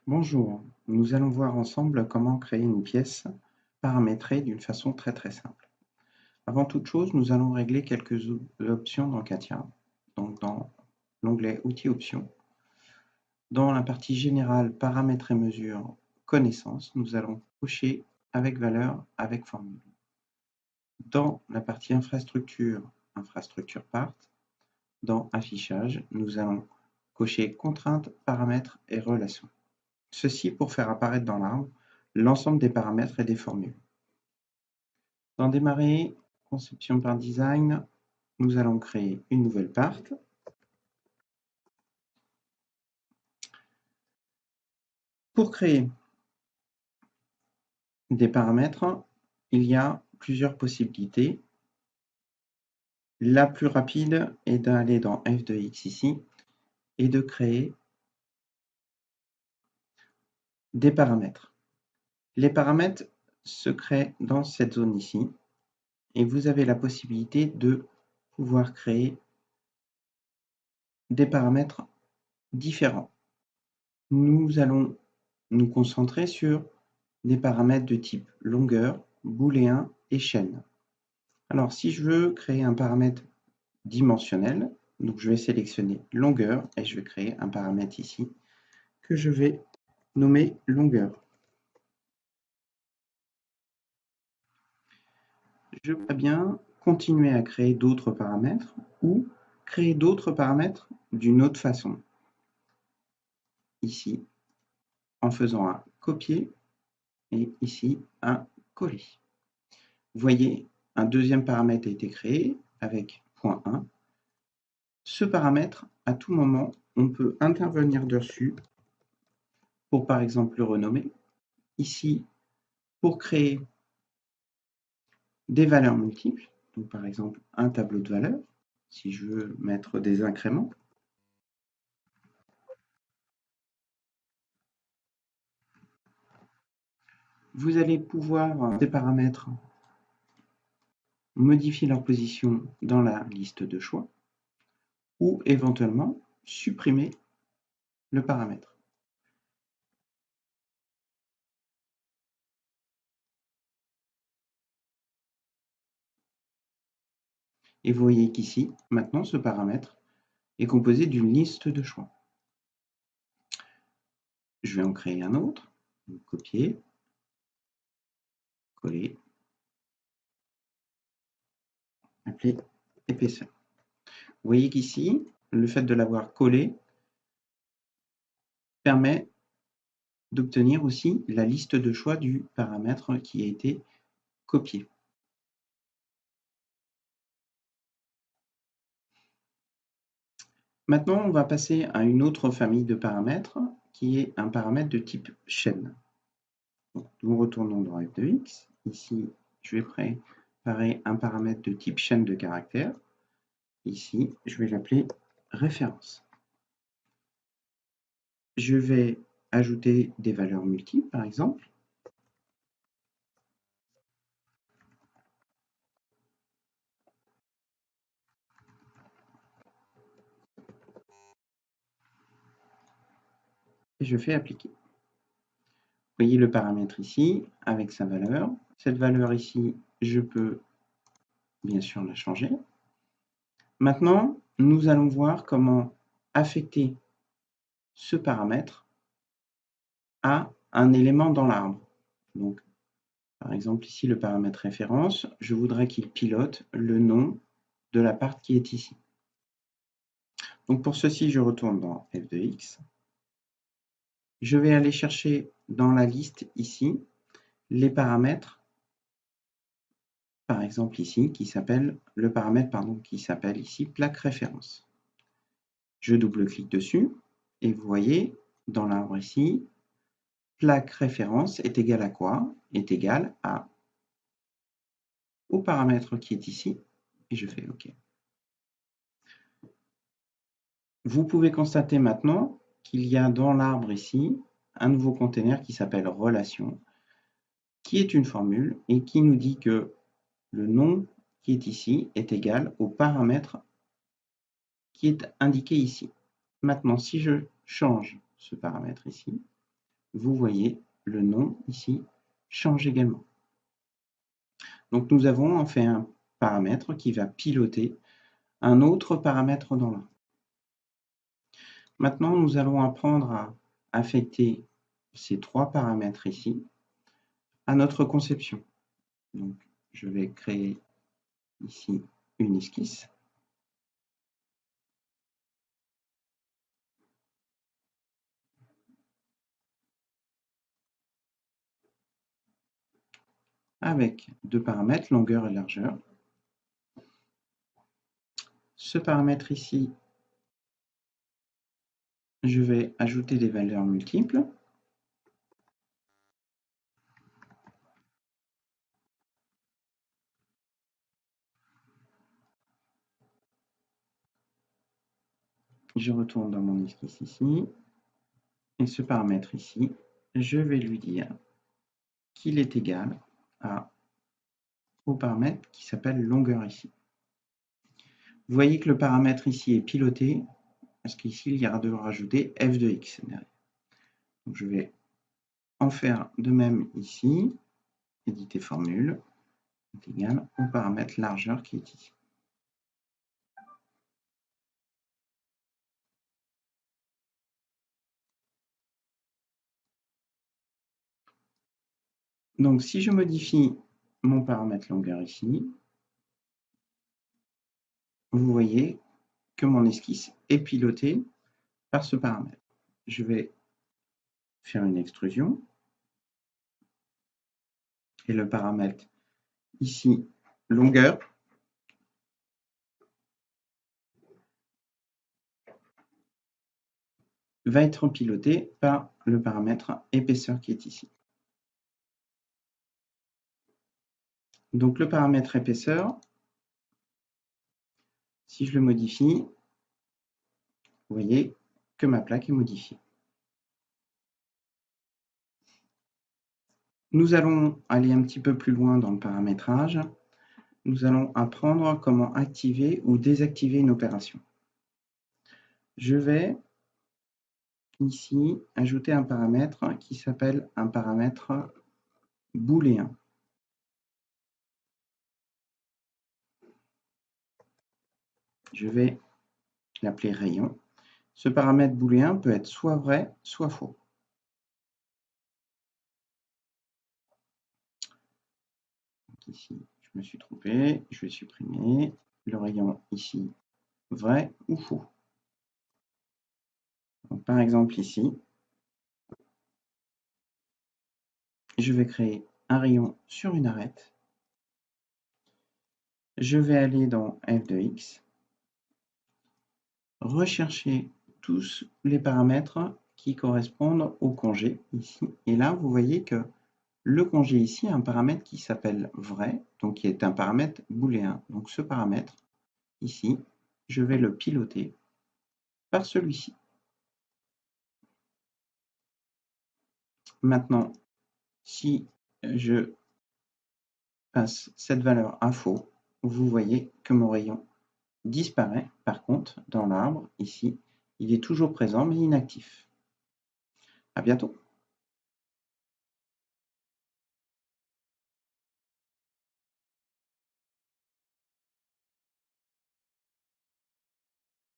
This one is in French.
Bonjour, nous allons voir ensemble comment créer une pièce paramétrée d'une façon très simple. Avant toute chose, nous allons régler quelques options dans CATIA. Donc dans l'onglet Outils Options, dans la partie générale Paramètres et mesures connaissances, nous allons cocher avec valeur, avec formule. Dans la partie infrastructure part, dans affichage, nous allons cocher contraintes, paramètres et relations. Ceci pour faire apparaître dans l'arbre l'ensemble des paramètres et des formules. Dans Démarrer, conception par design, nous allons créer une nouvelle part. Pour créer des paramètres, il y a plusieurs possibilités. La plus rapide est d'aller dans F2X ici et de créer des paramètres. Les paramètres se créent dans cette zone ici et vous avez la possibilité de pouvoir créer des paramètres différents. Nous allons nous concentrer sur des paramètres de type longueur, booléen et chaîne. Alors, si je veux créer un paramètre dimensionnel, donc je vais sélectionner longueur et je vais créer un paramètre ici que je vais nommer longueur. Je peux bien continuer à créer d'autres paramètres ou créer d'autres paramètres d'une autre façon. Ici, en faisant un copier et ici un coller. Vous voyez, un deuxième paramètre a été créé avec .1. Ce paramètre, à tout moment, on peut intervenir dessus pour par exemple le renommer. Ici, pour créer des valeurs multiples, donc par exemple un tableau de valeurs, si je veux mettre des incréments. Vous allez pouvoir, ces paramètres, modifier leur position dans la liste de choix ou éventuellement supprimer le paramètre. Et vous voyez qu'ici, maintenant, ce paramètre est composé d'une liste de choix. Je vais en créer un autre, copier, coller, appeler épaisseur. Vous voyez qu'ici, le fait de l'avoir collé permet d'obtenir aussi la liste de choix du paramètre qui a été copié. Maintenant, on va passer à une autre famille de paramètres qui est un paramètre de type chaîne. Donc, nous retournons dans F2X. Ici, je vais préparer un paramètre de type chaîne de caractères. Ici, je vais l'appeler référence. Je vais ajouter des valeurs multiples, par exemple. Et je fais appliquer. Vous voyez le paramètre ici, avec sa valeur. Cette valeur ici, je peux bien sûr la changer. Maintenant, nous allons voir comment affecter ce paramètre à un élément dans l'arbre. Donc, par exemple, ici, le paramètre référence, je voudrais qu'il pilote le nom de la part qui est ici. Donc, pour ceci, je retourne dans F2X. Je vais aller chercher dans la liste ici les paramètres, par exemple ici, le paramètre qui s'appelle ici plaque référence. Je double-clique dessus et vous voyez dans l'arbre ici, plaque référence est égale à quoi? Est égale au paramètre qui est ici et je fais OK. Vous pouvez constater maintenant qu'il y a dans l'arbre ici un nouveau container qui s'appelle relation, qui est une formule et qui nous dit que le nom qui est ici est égal au paramètre qui est indiqué ici. Maintenant, si je change ce paramètre ici, vous voyez le nom ici change également. Donc nous avons en fait un paramètre qui va piloter un autre paramètre dans l'un. Maintenant, nous allons apprendre à affecter ces trois paramètres ici à notre conception. Donc, je vais créer ici une esquisse. Avec deux paramètres, longueur et largeur. Ce paramètre ici, je vais ajouter des valeurs multiples. Je retourne dans mon esquisse ici. Et ce paramètre ici, je vais lui dire qu'il est égal au paramètre qui s'appelle longueur ici. Vous voyez que le paramètre ici est piloté, parce qu'ici, il y aura de rajouter f de x derrière. Donc, je vais en faire de même ici, éditer formule, est égal au paramètre largeur qui est ici. Donc, si je modifie mon paramètre longueur ici, vous voyez que mon esquisse est pilotée par ce paramètre. Je vais faire une extrusion. Et le paramètre ici, longueur, va être piloté par le paramètre épaisseur qui est ici. Donc le paramètre épaisseur, si je le modifie, vous voyez que ma plaque est modifiée. Nous allons aller un petit peu plus loin dans le paramétrage. Nous allons apprendre comment activer ou désactiver une opération. Je vais ici ajouter un paramètre qui s'appelle un paramètre booléen. Je vais l'appeler rayon. Ce paramètre booléen peut être soit vrai, soit faux. Donc ici, je me suis trompé, je vais supprimer le rayon ici, vrai ou faux. Donc, par exemple ici, je vais créer un rayon sur une arête. Je vais aller dans f de x, rechercher tous les paramètres qui correspondent au congé ici. Et là, vous voyez que le congé ici a un paramètre qui s'appelle vrai, donc qui est un paramètre booléen. Donc ce paramètre ici, je vais le piloter par celui-ci. Maintenant, si je passe cette valeur à faux, vous voyez que mon rayon disparaît. Par contre, dans l'arbre, ici, il est toujours présent mais inactif. À bientôt.